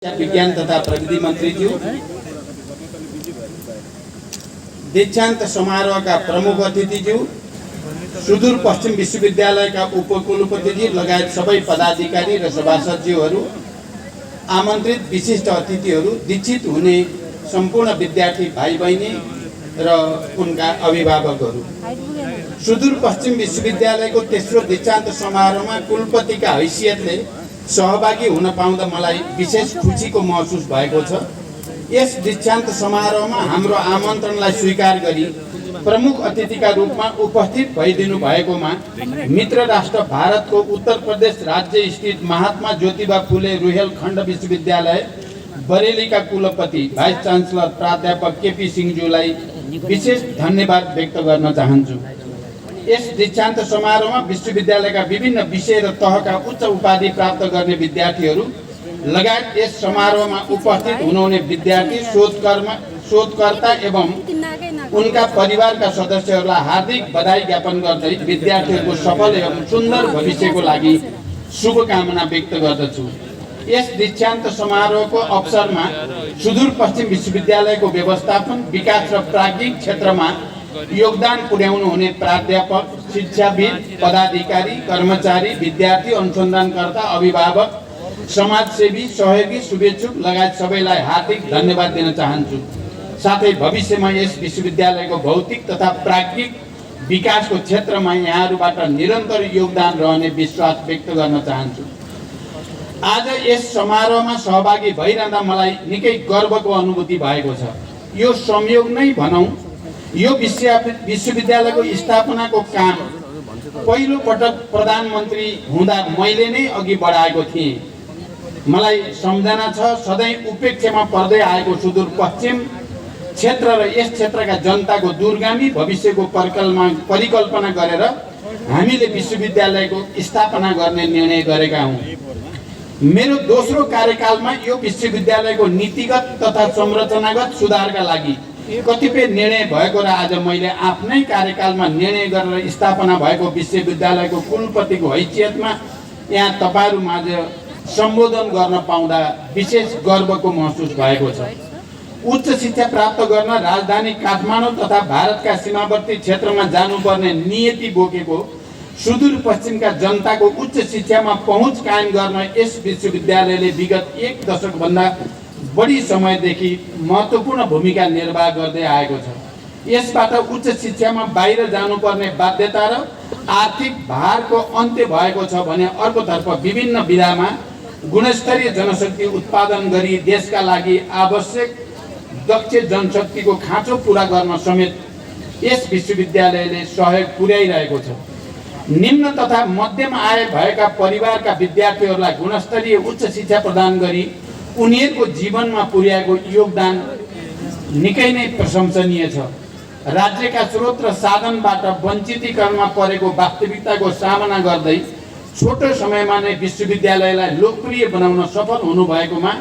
विज्ञान तथा प्रविधि मंत्री ज्यू, दीक्षांत समारोह का प्रमुख अतिथि ज्यू, सुदूर पश्चिम विश्वविद्यालय का उपकुलपति जी लगायत सबै पदाधिकारी र सभासदज्यूहरू, आमन्त्रित विशिष्ट अतिथिहरू, दीक्षित हुने सम्पूर्ण विद्यार्थी भाइ बहिनी र उनका अभिभावकहरू। सुदूर पश्चिम विश्वविद्यालयको तेस्रो दीक्षान्त समारोहमा कुलपतिका हैसियतले सहभागी हुन पाउँदा मलाई विशेष खुसीको महसुस भएको छ। यस दीक्षान्त समारोहमा हाम्रो आमन्त्रणलाई स्वीकार गरी प्रमुख अतिथिका रूपमा उपस्थित भइदिनु भएकोमा मित्र राष्ट्र भारतको उत्तर प्रदेश राज्य स्थित महात्मा ज्योतिबा फुले रुहेलखण्ड विश्वविद्यालय बरेलीका कुलपति भाइस चान्सलर प्राध्यापक केपी सिंहज्यूलाई विशेष धन्यवाद व्यक्त गर्न चाहन्छु। यस दीक्षान्त समारोहमा विश्वविद्यालयका विभिन्न विषय र तहका उच्च उपाधि प्राप्त गर्ने विद्यार्थीहरू लगायत यस समारोहमा उपस्थित हुनुहुने विद्यार्थी शोधकर्ता एवं उनका परिवारका सदस्यहरूलाई हार्दिक बधाई ज्ञापन गर्दै विद्यार्थीहरूको सफल एवं सुन्दर भविष्यको लागि शुभकामना व्यक्त गर्दछु। यस दीक्षान्त समारोहको अवसरमा सुदूर पश्चिम विश्वविद्यालयको व्यवस्थापन, विकास र प्राज्ञिक क्षेत्रमा योगदान पुर्याउनु हुने प्राध्यापक, शिक्षाविद, पदाधिकारी, कर्मचारी, विद्यार्थी, अनुसन्धानकर्ता, अभिभावक, समाजसेवी, सहयोगी, शुभेच्छुक लगायत सबैलाई हार्दिक धन्यवाद दिन चाहन्छु। साथै भविष्यमा यस विश्वविद्यालयको भौतिक तथा प्राज्ञिक विकासको क्षेत्रमा यहाँहरूबाट निरन्तर योगदान रहने विश्वास व्यक्त गर्न चाहन्छु। आज यस समारोहमा सहभागी भइरहँदा मलाई निकै गर्वको अनुभूति भएको छ। यो संयोग नै भनौं। यो विश्वविद्यालयको स्थापनाको काम पहिलो पटक प्रधानमन्त्री हुँदा मैले नै अघि बढाएको थिएँ। मलाई सम्झना छ, सधैँ उपेक्षामा पर्दै आएको सुदूर पश्चिम क्षेत्र र यस क्षेत्रका जनताको दूरगामी भविष्यको परिकल्पना गरेर हामीले विश्वविद्यालयको स्थापना गर्ने निर्णय गरेका हौँ। मेरो दोस्रो कार्यकालमा यो विश्वविद्यालयको नीतिगत तथा संरचनागत सुधारका लागि कतिपय निर्णय भएको र आज मैले आफ्नै कार्यकालमा निर्णय गरेर स्थापना भएको विश्वविद्यालयको कुलपतिको हैसियतमा यहाँ तपाईहरुमाझ सम्बोधन गर्न पाउँदा विशेष गर्वको महसुस भएको छ। उच्च शिक्षा प्राप्त गर्न राजधानी काठमाडौँ तथा भारतका सीमावर्ती क्षेत्रमा जानुपर्ने नियति बोकेको सुदूर पश्चिमका जनताको उच्च शिक्षामा पहुँच कायम गर्न यस विश्वविद्यालयले विगत 1 दशक भन्दा बढी समयदेखि महत्त्वपूर्ण भूमिका निर्वाह गर्दै आएको छ। यसबाट उच्च शिक्षामा बाहिर जानुपर्ने बाध्यता र आर्थिक भारको अन्त्य भएको छ भने अर्कोतर्फ विभिन्न विधामा गुणस्तरीय जनशक्ति उत्पादन गरी देशका लागि आवश्यक दक्ष जनशक्तिको खाँचो पूरा गर्न समेत यस विश्वविद्यालयले सहयोग पुर्याइरहेको छ। निम्न तथा मध्यम आय भएका परिवारका विद्यार्थीहरूलाई गुणस्तरीय उच्च शिक्षा प्रदान गरी उनीहरूको जीवनमा पुर्याएको योगदान निकै नै प्रशंसनीय छ। राज्यका स्रोत र साधनबाट वञ्चितीकरणमा परेको वास्तविकताको सामना गर्दै छोटो समयमा नै विश्वविद्यालयलाई लोकप्रिय बनाउन सफल हुनुभएकोमा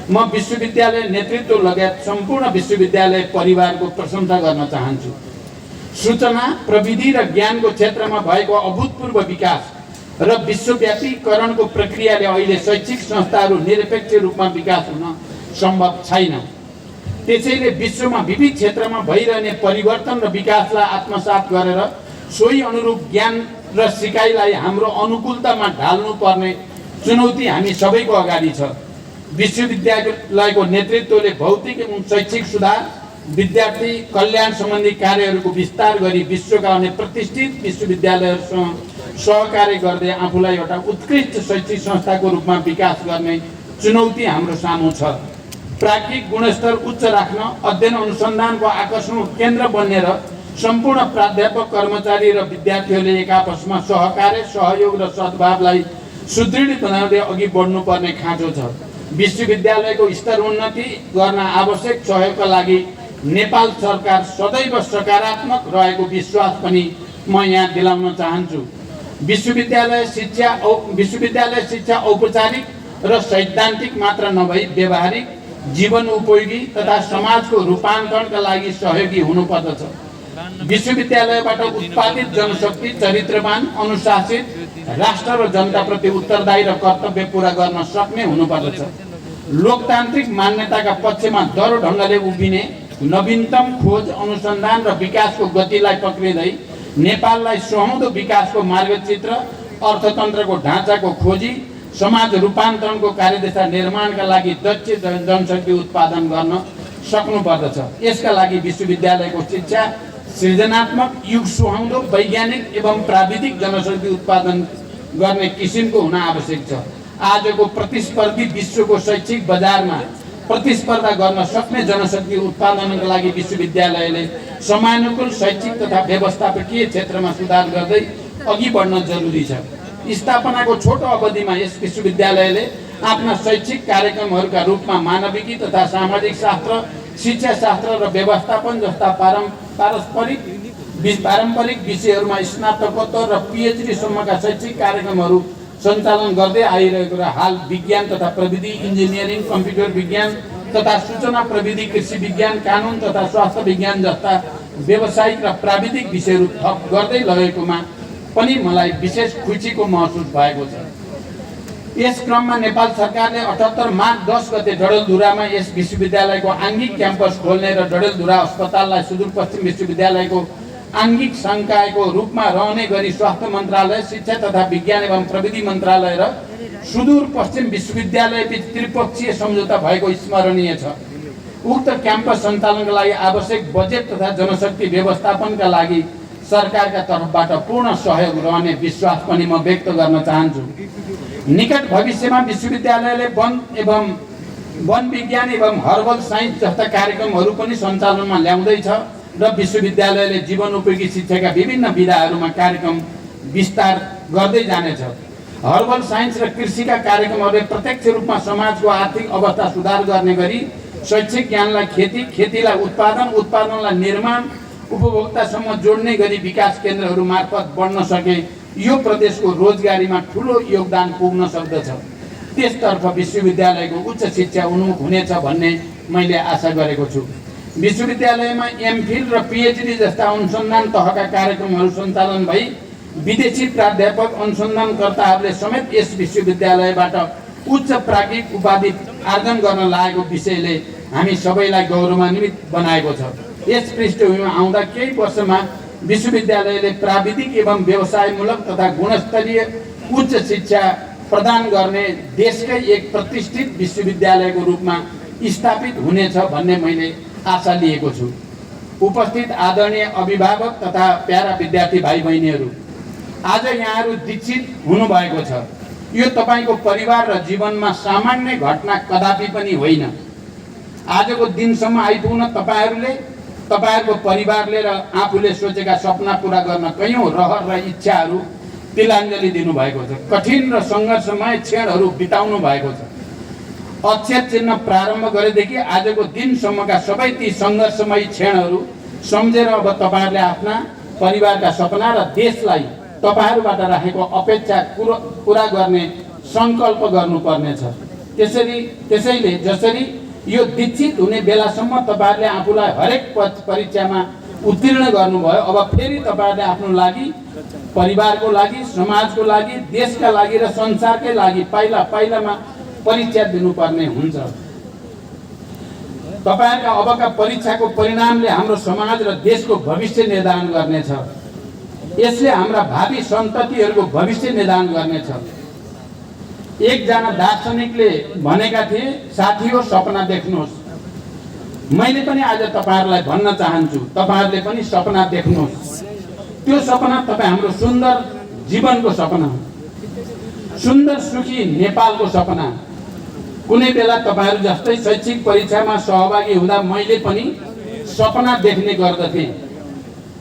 म विश्वविद्यालय नेतृत्व लगायत सम्पूर्ण विश्वविद्यालय परिवारको प्रशंसा गर्न चाहन्छु। सूचना, प्रविधि र ज्ञानको क्षेत्रमा भएको अभूतपूर्व विकास र विश्वव्यापीकरणको प्रक्रियाले अहिले शैक्षिक संस्थाहरू निरपेक्ष रूपमा विकास हुन सम्भव छैन। त्यसैले विश्वमा विविध क्षेत्रमा भइरहने परिवर्तन र विकासलाई आत्मसात गरेर सोही अनुरूप ज्ञान र सिकाइलाई हाम्रो अनुकूलतामा ढाल्नुपर्ने चुनौती हामी सबैको अगाडि छ। विश्वविद्यालयको नेतृत्वले भौतिक एवं शैक्षिक सुधार, विद्यार्थी कल्याण सम्बन्धी कार्यहरूको विस्तार गरी विश्वका अन्य प्रतिष्ठित विश्वविद्यालयहरूसँग सहकार्य गर्दै आफूलाई एउटा उत्कृष्ट शैक्षिक संस्थाको रूपमा विकास गर्ने चुनौती हाम्रो सामु छ। प्राज्ञिक गुणस्तर उच्च राख्न, अध्ययन अनुसन्धानको आकर्षण केन्द्र बनेर सम्पूर्ण प्राध्यापक, कर्मचारी र विद्यार्थीहरूले एक आपसमा सहकार्य, सहयोग र सद्भावलाई सुदृढ बनाउँदै अघि बढ्नुपर्ने खाँचो छ। विश्वविद्यालयको स्तर उन्नति गर्न आवश्यक सहयोगका लागि नेपाल सरकार सदैव सकारात्मक रहेको विश्वास पनि म यहाँ दिलाउन चाहन्छु। विश्वविद्यालय शिक्षा औपचारिक र सैद्धान्तिक मात्र नभई व्यवहारिक, जीवन उपयोगी तथा समाजको रूपान्तरणका लागि सहयोगी हुनुपर्दछ। विश्वविद्यालयबाट उत्पादित जनशक्ति चरित्रवान, अनुशासित, राष्ट्र र जनताप्रति उत्तरदायी र कर्तव्य पूरा गर्न सक्ने हुनुपर्दछ। लोकतान्त्रिक मान्यताका पक्षमा दह्रो ढङ्गले उभिने, नवीनतम खोज अनुसन्धान र विकासको गतिलाई पक्रिँदै नेपाललाई सुहाउँदो विकासको मार्गचित्र, अर्थतन्त्रको ढाँचाको खोजी, समाज रूपान्तरणको कार्यदिशा निर्माणका लागि दक्ष जनशक्ति उत्पादन गर्न सक्नुपर्दछ। यसका लागि विश्वविद्यालयको शिक्षा सृजनात्मक, युग सुहाउँदो, वैज्ञानिक एवं प्राविधिक जनशक्ति उत्पादन गर्ने किसिमको हुन आवश्यक छ। आजको प्रतिस्पर्धी विश्वको शैक्षिक बजारमा प्रतिस्पर्धा गर्न सक्ने जनशक्ति उत्पादनका लागि विश्वविद्यालयले समयानुकूल शैक्षिक तथा व्यवस्थापकीय क्षेत्रमा सुधार गर्दै अघि बढ्न जरुरी छ। स्थापनाको छोटो अवधिमा यस विश्वविद्यालयले आफ्ना शैक्षिक कार्यक्रमहरूका रूपमा मानविकी तथा सामाजिक शास्त्र, शिक्षा शास्त्र र व्यवस्थापन जस्ता पारम्परिक विषयहरूमा स्नातकोत्तर र PhD सम्मका शैक्षिक कार्यक्रमहरू सञ्चालन गर्दै आइरहेको र हाल विज्ञान तथा प्रविधि, इन्जिनियरिङ, कम्प्युटर विज्ञान तथा सूचना प्रविधि, कृषि विज्ञान, कानुन तथा स्वास्थ्य विज्ञान जस्ता व्यावसायिक र प्राविधिक विषयहरू थप गर्दै लगेकोमा पनि मलाई विशेष खुसीको महसुस भएको छ। यस क्रममा नेपाल सरकारले 78 मार्च 10 गते डडेलधुरामा यस विश्वविद्यालयको आङ्गिक क्याम्पस खोल्ने र डडेलधुरा अस्पताललाई सुदूरपश्चिम विश्वविद्यालयको आङ्गिक संकायको रूपमा रहने गरी स्वास्थ्य मन्त्रालय, शिक्षा तथा विज्ञान एवं प्रविधि मन्त्रालय र सुदूरपश्चिम विश्वविद्यालय बीच त्रिपक्षीय सम्झौता भएको स्मरणीय छ। उक्त क्याम्पस सञ्चालनका लागि आवश्यक बजेट तथा जनशक्ति व्यवस्थापनका लागि सरकारका तर्फबाट पूर्ण सहयोग रहने विश्वास पनि म व्यक्त गर्न चाहन्छु। निकट भविष्यमा विश्वविद्यालयले वन विज्ञान एवं हर्बल साइन्स जस्ता कार्यक्रमहरू पनि सञ्चालनमा ल्याउँदैछ र विश्वविद्यालयले जीवनोपयोगी शिक्षाका विभिन्न विधाहरूमा कार्यक्रम विस्तार गर्दै जानेछ। हर्बल साइन्स र कृषिका कार्यक्रमहरूले प्रत्यक्ष रूपमा समाजको आर्थिक अवस्था सुधार गर्ने गरी शैक्षिक ज्ञानलाई खेतीलाई उत्पादनलाई निर्माण, उपभोक्तासम्म जोड्ने गरी विकास केन्द्रहरू मार्फत बढ्न सके यो प्रदेशको रोजगारीमा ठुलो योगदान पुग्न सक्दछ। त्यसतर्फ विश्वविद्यालयको उच्च शिक्षा उन्मुख हुनेछ भन्ने मैले आशा गरेको छु। विश्वविद्यालयमा MPhil र PhD जस्ता अनुसन्धान तहका कार्यक्रमहरू सञ्चालन भई विदेशी प्राध्यापक अनुसन्धानकर्ताहरूले समेत यस विश्वविद्यालयबाट उच्च प्राज्ञिक उपाधि आर्जन गर्न लागेको विषयले हामी सबैलाई गौरवान्वित बनाएको छ। यस पृष्ठभूमिमा आउँदा केही वर्षमा विश्वविद्यालयले प्राविधिक एवं व्यवसायमूलक तथा गुणस्तरीय उच्च शिक्षा प्रदान गर्ने देशकै एक प्रतिष्ठित विश्वविद्यालयको रूपमा स्थापित हुनेछ भन्ने मैले आशा लिएको छु। उपस्थित आदरणीय अभिभावक तथा प्यारा विद्यार्थी भाइ बहिनीहरू, आज यहाँहरू दीक्षित हुनुभएको छ। यो तपाईको परिवार र जीवनमा सामान्य घटना कदापि पनि होइन। आजको दिनसम्म आइपुग्न तपाईहरूको परिवारले र आफूले सोचेका सपना पूरा गर्न कैयौं रहर र इच्छाहरू तिलाञ्जली दिनुभएको छ। कठिन र सङ्घर्षमय क्षणहरू बिताउनु भएको छ। अक्षर चिन्ह प्रारम्भ गरेदेखि आजको दिनसम्मका सबै ती सङ्घर्षमय क्षणहरू सम्झेर अब तपाईहरूले आफ्ना परिवारका सपना र देशलाई तपाईहरूबाट राखेको अपेक्षा पूरा गर्ने सङ्कल्प गर्नुपर्नेछ। त्यसैले जसरी यो दीक्षित हुने बेलासम्म तपाईहरूले आफूलाई हरेक परीक्षामा उत्तीर्ण गर्नुभयो, अब फेरि तपाईहरूले आफ्नो लागि, परिवारको लागि, समाजको लागि, देशका लागि र संसारकै लागि पाइलामा परीक्षा दिनुपर्ने हुन्छ। तपाईहरुका अबका परीक्षाको परिणामले हाम्रो समाज र देशको भविष्य निर्धारण गर्नेछ। यसले हाम्रा भावी सन्ततिहरूको भविष्य निर्धारण गर्नेछ। एकजना दार्शनिकले भनेका थिए, साथीहो सपना देख्नुहोस्। मैले पनि आज तपाईहरुलाई भन्न चाहन्छु, तपाईहरुले पनि सपना देख्नुहोस्। त्यो सपना तपाईं हाम्रो सुन्दर जीवनको सपना हो, सुन्दर सुखी नेपालको सपना। कुनै बेला तपाईहरु जस्तै शैक्षिक परीक्षामा सहभागी हुँदा मैले पनि सपना देख्ने गर्दथे।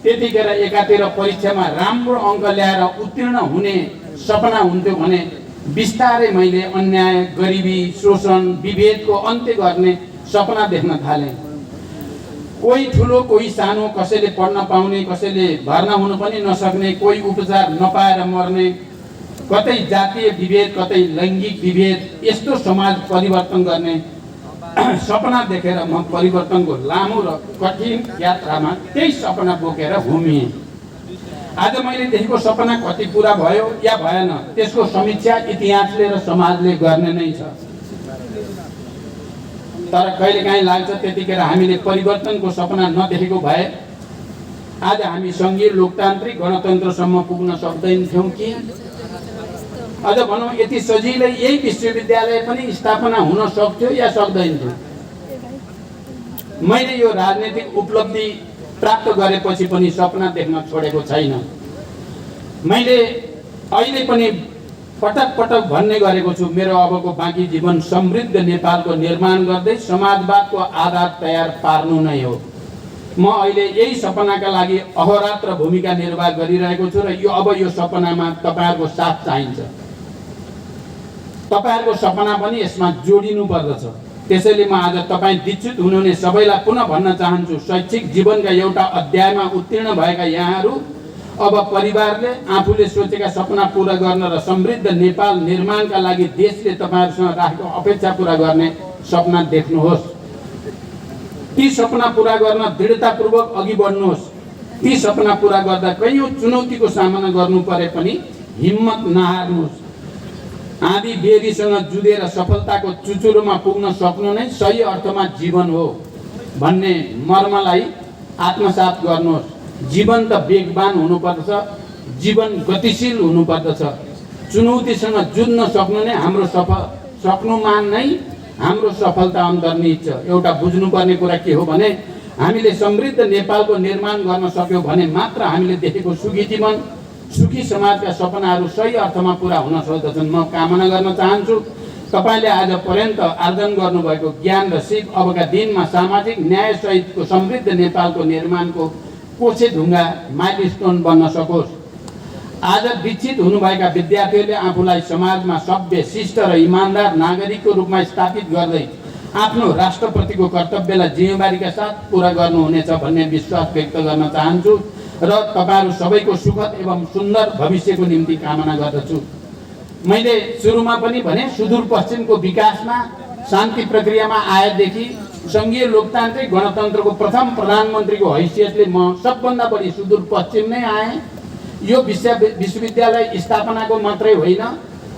त्यतिखेर एकातिर परीक्षामा राम्रो अङ्क ल्याएर उत्तीर्ण हुने सपना हुन्थ्यो भने बिस्तारै मैले अन्याय, गरिबी, शोषण, विभेदको अन्त्य गर्ने सपना देख्न थालेँ। कोही ठुलो, कोही सानो, कसैले पढ्न पाउने, कसैले भर्ना हुन पनि नसक्ने, कोही उपचार नपाएर मर्ने, कतै जातीय विभेद, कतै लैङ्गिक विभेद, यस्तो समाज परिवर्तन गर्ने सपना देखेर म परिवर्तनको लामो र कठिन यात्रामा त्यही सपना बोकेर घुमिएँ। आज मैले देखेको सपना कति पूरा भयो या भएन त्यसको समीक्षा इतिहासले र समाजले गर्ने नै छ। तर कहिलेकाहीँ लाग्छ त्यतिखेर हामीले परिवर्तनको सपना नदेखेको भए आज हामी सङ्घीय लोकतान्त्रिक गणतन्त्रसम्म पुग्न सक्दैनथ्यौँ कि अझ भनौँ यति सजिलै यही विश्वविद्यालय पनि स्थापना हुन सक्थ्यो या सक्दैनथ्यो। मैले यो राजनीतिक उपलब्धि प्राप्त गरेपछि पनि सपना देख्न छोडेको छैन। मैले अहिले पनि पटक पटक भन्ने गरेको छु, मेरो अबको बाँकी जीवन समृद्ध नेपालको निर्माण गर्दै समाजवादको आधार तयार पार्नु नै हो। म अहिले यही सपनाका लागि अहोरात्र भूमिका निर्वाह गरिरहेको छु र अब यो सपनामा तपाईँहरूको साथ चाहिन्छ। तपाईँहरूको सपना पनि यसमा जोडिनु पर्दछ। त्यसैले म आज तपाईँ दीक्षित हुनुहुने सबैलाई पुनः भन्न चाहन्छु, शैक्षिक जीवनका एउटा अध्यायमा उत्तीर्ण भएका यहाँहरू अब परिवारले आफूले सोचेका सपना पूरा गर्न र समृद्ध नेपाल निर्माणका लागि देशले तपाईँहरूसँग राखेको अपेक्षा पूरा गर्ने सपना देख्नुहोस्। ती सपना पूरा गर्न दृढतापूर्वक अघि बढ्नुहोस्। ती सपना पूरा गर्दा कैयौँ चुनौतीको सामना गर्नु परे पनि हिम्मत नहार्नुहोस्। आँधी बेरीसँग जुधेर सफलताको चुचुरोमा पुग्न सक्नु नै सही अर्थमा जीवन हो भन्ने मर्मलाई आत्मसात गर्नुहोस्। जीवन त वेगवान हुनुपर्दछ, जीवन गतिशील हुनुपर्दछ। चुनौतीसँग जुझ्न सक्नु नै सक्नुमा नै हाम्रो सफलता अन्तर्निहित छ। एउटा बुझ्नुपर्ने कुरा के हो भने हामीले समृद्ध नेपालको निर्माण गर्न सक्यौँ भने मात्र हामीले देखेको सुखी जीवन, सुखी समाजका सपनाहरू सही अर्थमा पुरा हुन सक्दछन्। म कामना गर्न चाहन्छु तपाईँले आज पर्यन्त आर्जन गर्नुभएको ज्ञान र सिप अबका दिनमा सामाजिक न्याय सहितको समृद्ध नेपालको निर्माणको कोसे ढुङ्गा माइलस्टोन बन्न सकोस्। आज दीक्षित हुनुभएका विद्यार्थीहरूले आफूलाई समाजमा सभ्य, शिष्ट र इमान्दार नागरिकको रूपमा स्थापित गर्दै आफ्नो राष्ट्रप्रतिको कर्तव्यलाई जिम्मेवारीका साथ पुरा गर्नुहुनेछ भन्ने विश्वास व्यक्त गर्न चाहन्छु र तपाईँहरू सबैको सुखद एवं सुन्दर भविष्यको निम्ति कामना गर्दछु। मैले सुरुमा पनि भने सुदूरपश्चिमको विकासमा शान्ति प्रक्रियामा आएदेखि सङ्घीय लोकतान्त्रिक गणतन्त्रको प्रथम प्रधानमन्त्रीको हैसियतले म सबभन्दा बढी सुदूरपश्चिम नै आएँ। यो विश्वविद्यालय स्थापनाको मात्रै होइन,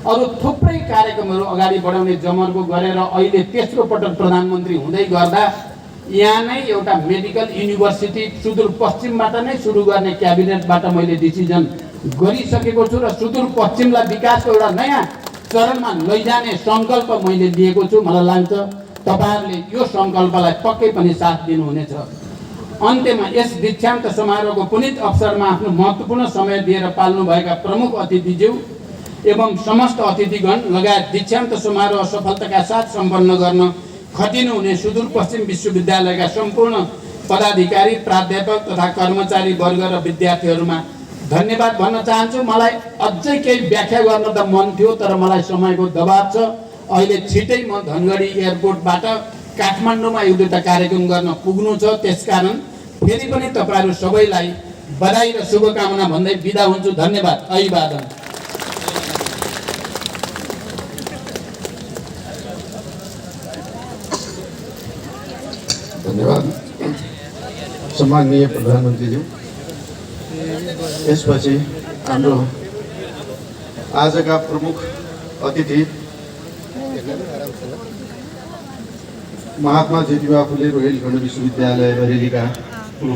अरू थुप्रै कार्यक्रमहरू अगाडि बढाउने जमर्को गरेर अहिले तेस्रो पटक प्रधानमन्त्री हुँदै गर्दा यहाँ नै एउटा मेडिकल युनिभर्सिटी सुदूरपश्चिमबाट नै सुरु गर्ने क्याबिनेटबाट मैले डिसिजन गरिसकेको छु र सुदूरपश्चिमलाई विकासको एउटा नयाँ चरणमा लैजाने सङ्कल्प मैले लिएको छु। मलाई लाग्छ तपाईँहरूले यो सङ्कल्पलाई पक्कै पनि साथ दिनुहुनेछ। अन्त्यमा यस दीक्षान्त समारोहको पुनित अवसरमा आफ्नो महत्त्वपूर्ण समय दिएर पाल्नुभएका प्रमुख अतिथिज्यू एवं समस्त अतिथिगण लगायत दीक्षान्त समारोह सफलताका साथ सम्पन्न गर्न खटिनुहुने सुदूरपश्चिम विश्वविद्यालयका सम्पूर्ण पदाधिकारी, प्राध्यापक तथा कर्मचारी वर्ग र विद्यार्थीहरूमा धन्यवाद भन्न चाहन्छु। मलाई अझै केही व्याख्या गर्न त मन थियो, तर मलाई समयको दबाव छ। अहिले छिटै म धनगढी एयरपोर्टबाट काठमाडौँमा एक दुईवटा कार्यक्रम गर्न पुग्नु छ। त्यसकारण फेरि पनि तपाईँहरू सबैलाई बधाई र शुभकामना भन्दै बिदा हुन्छु। धन्यवाद। अभिवादन। धन्यवाद सम्माननीय प्रधानमन्त्रीज्यू। यसपछि हाम्रो आजका प्रमुख अतिथि महात्मा ज्योतिबा फुले रोहिलखण्ड विश्वविद्यालय बरेलीका